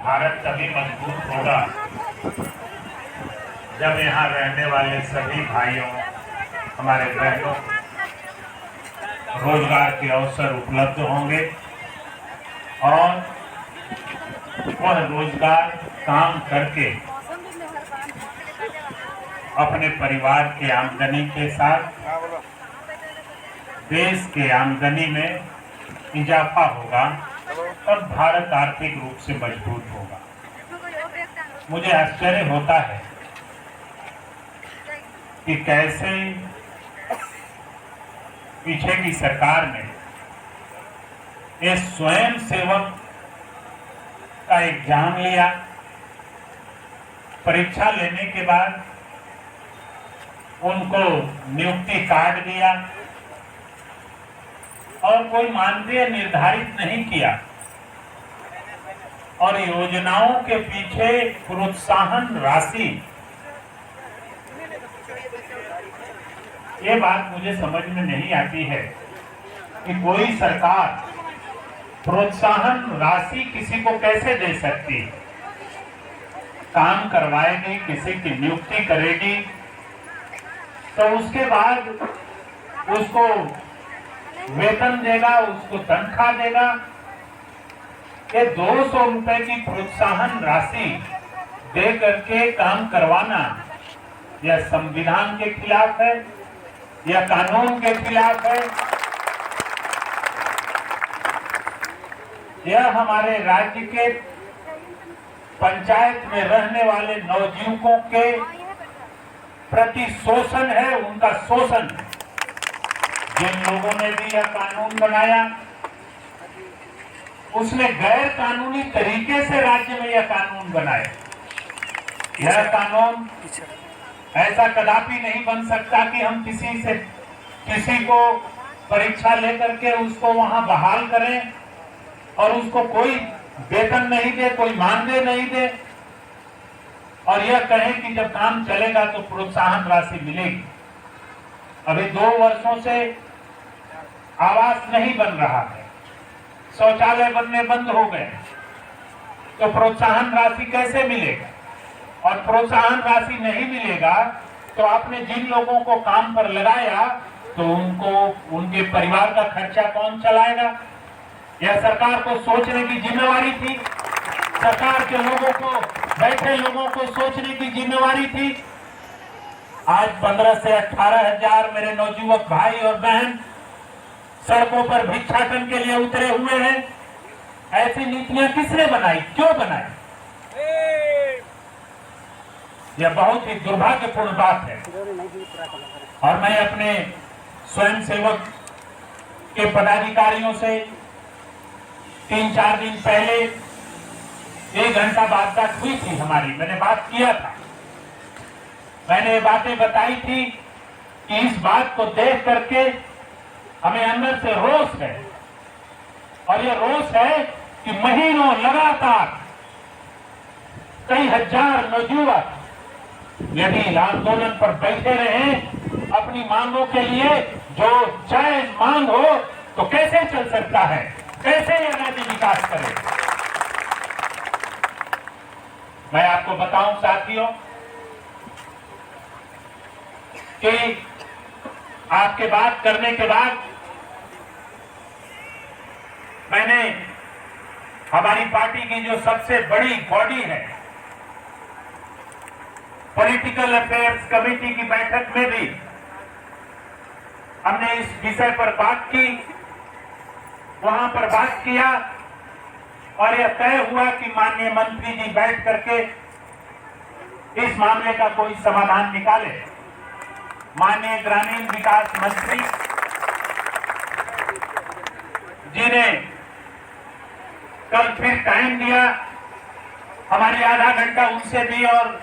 भारत तभी मजबूत होगा जब यहाँ रहने वाले सभी भाइयों, हमारे बहनों रोजगार के अवसर उपलब्ध होंगे और वह रोजगार काम करके अपने परिवार के आमदनी के साथ देश के आमदनी में इजाफा होगा और भारत आर्थिक रूप से मजबूत होगा। मुझे आश्चर्य होता है कि कैसे पीछे की सरकार ने ये स्वयं सेवक का एग्जाम लिया, परीक्षा लेने के बाद उनको नियुक्ति कार्ड दिया और कोई मानदेय निर्धारित नहीं किया और योजनाओं के पीछे प्रोत्साहन राशि, ये बात मुझे समझ में नहीं आती है कि कोई सरकार प्रोत्साहन राशि किसी को कैसे दे सकती। काम करवाएगी, किसी की नियुक्ति करेगी तो उसके बाद उसको वेतन देगा, उसको तनख्वाह देगा। ये 200 रुपए की प्रोत्साहन राशि दे करके काम करवाना यह संविधान के खिलाफ है, यह कानून के खिलाफ है। यह हमारे राज्य के पंचायत में रहने वाले नवयुवकों के प्रति शोषण है, उनका शोषण। जिन लोगों ने भी यह कानून बनाया उसने गैर कानूनी तरीके से राज्य में यह कानून बनाया। यह कानून ऐसा कदापि नहीं बन सकता कि हम किसी को परीक्षा लेकर के उसको वहां बहाल करें और उसको कोई वेतन नहीं दे, कोई मानदेय नहीं दे और यह कहें कि जब काम चलेगा तो प्रोत्साहन राशि मिलेगी। अभी 2 वर्षों से आवास नहीं बन रहा है, शौचालय बनने बंद हो गए, तो प्रोत्साहन राशि कैसे मिलेगा? और प्रोत्साहन राशि नहीं मिलेगा तो आपने जिन लोगों को काम पर लगाया तो उनके परिवार का खर्चा कौन चलाएगा? यह सरकार को सोचने की जिम्मेवारी थी, सरकार के लोगों को, बैठे लोगों को सोचने की जिम्मेवारी थी। आज 15 से 18 हजार मेरे नौजुवक भाई और बहन सड़कों पर भिक्षाटन के लिए उतरे हुए हैं। ऐसी नीतियां किसने बनाई, क्यों बनाई? यह बहुत ही दुर्भाग्यपूर्ण बात है और मैं अपने स्वयंसेवक के पदाधिकारियों से 3-4 दिन पहले 1 घंटा बातचीत हुई थी हमारी, मैंने बात किया था। मैंने ये बातें बताई थी कि इस बात को देख करके हमें अंदर से रोष है और ये रोष है कि महीनों लगातार कई हजार नौजुवक यदि आंदोलन पर बैठे रहे अपनी मांगों के लिए, जो जायज मांग हो तो कैसे चल सकता है, कैसे यह राज्य विकास करे? मैं आपको बताऊं साथियों कि आपके बात करने के बाद मैंने हमारी पार्टी की जो सबसे बड़ी बॉडी है पॉलिटिकल अफेयर्स कमेटी की बैठक में भी हमने इस विषय पर बात की, वहां पर बात किया और यह तय हुआ कि माननीय मंत्री जी बैठ करके इस मामले का कोई समाधान निकाले। माननीय ग्रामीण विकास मंत्री जी ने कल फिर टाइम दिया, हमारी आधा घंटा उनसे भी और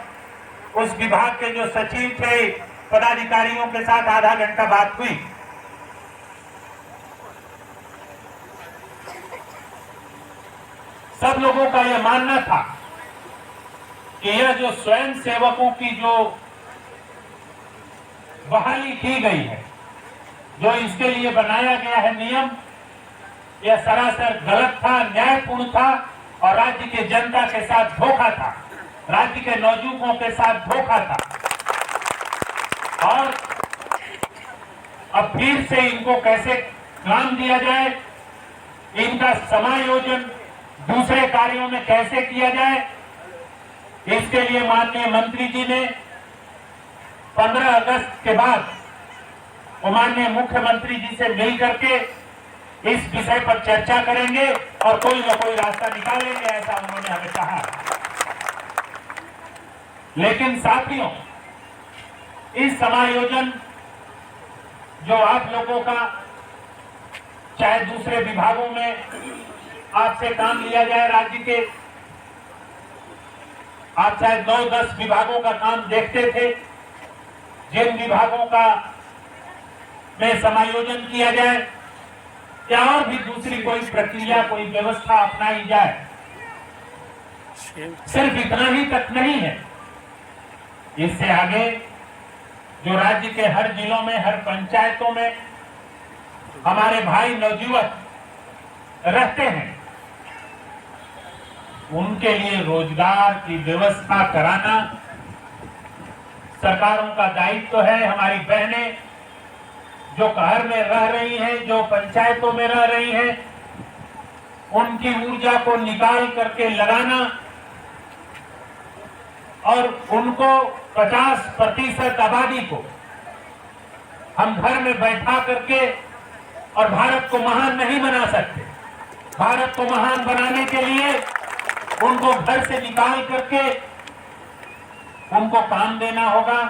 उस विभाग के जो सचिव थे पदाधिकारियों के साथ आधा घंटा बात हुई। सब लोगों का यह मानना था कि यह जो स्वयं सेवकों की जो बहाली की गई है, जो इसके लिए बनाया गया है नियम, यह सरासर गलत था, न्यायपूर्ण था और राज्य के जनता के साथ धोखा था, राज्य के नौजुवानों के साथ धोखा था। और अब फिर से इनको कैसे काम दिया जाए, इनका समायोजन दूसरे कार्यों में कैसे किया जाए, इसके लिए माननीय मंत्री जी ने 15 अगस्त के बाद माननीय मुख्यमंत्री जी से मिल करके इस विषय पर चर्चा करेंगे और कोई न कोई रास्ता निकालेंगे, ऐसा उन्होंने हमें कहा। लेकिन साथियों, इस समायोजन जो आप लोगों का चाहे दूसरे विभागों में आपसे काम लिया जाए, राज्य के आप चाहे 9-10 विभागों का काम देखते थे, जिन विभागों का में समायोजन किया जाए या और भी दूसरी कोई प्रक्रिया, कोई व्यवस्था अपनाई जाए, सिर्फ इतना ही तक नहीं है। इससे आगे जो राज्य के हर जिलों में, हर पंचायतों में हमारे भाई नवयुवक रहते हैं, उनके लिए रोजगार की व्यवस्था कराना सरकारों का दायित्व है। हमारी बहनें जो घर में रह रही हैं, जो पंचायतों में रह रही हैं, उनकी ऊर्जा को निकाल करके लगाना और उनको 50% आबादी को हम घर में बैठा करके, और भारत को महान नहीं बना सकते, भारत को महान बनाने के लिए उनको घर से निकाल करके उनको काम देना होगा।